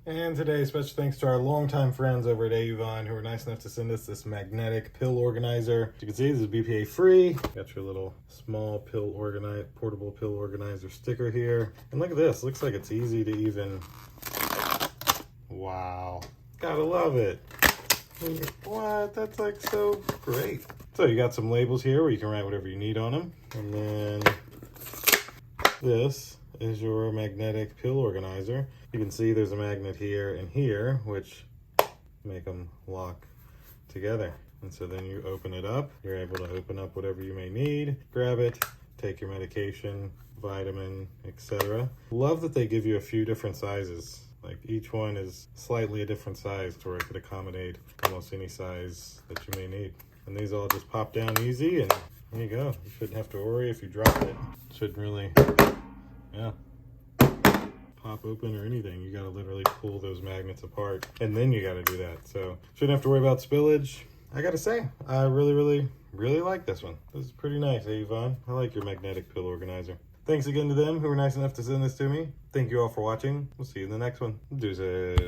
And today, special thanks to our longtime friends over at AUVON who were nice enough to send us this magnetic pill organizer. As you can see, this is BPA free. Got your little small portable pill organizer sticker here. And look at this, looks like it's easy to even, wow, gotta love it. What, that's like so great. So you got some labels here where you can write whatever you need on them. And then this is your magnetic pill organizer. You can see there's a magnet here and here, which make them lock together. And so then you open it up, you're able to open up whatever you may need, grab it, take your medication, vitamin, etc. Love that they give you a few different sizes. Like each one is slightly a different size to where it could accommodate almost any size that you may need. And these all just pop down easy, and there you go. You shouldn't have to worry if you drop it. Shouldn't really, yeah, pop open or anything. You gotta literally pull those magnets apart, and then you gotta do that. So shouldn't have to worry about spillage. I gotta say, I really like this one. This is pretty nice, AUVON. I like your magnetic pill organizer. Thanks again to them who were nice enough to send this to me. Thank you all for watching. We'll see you in the next one. Deuces.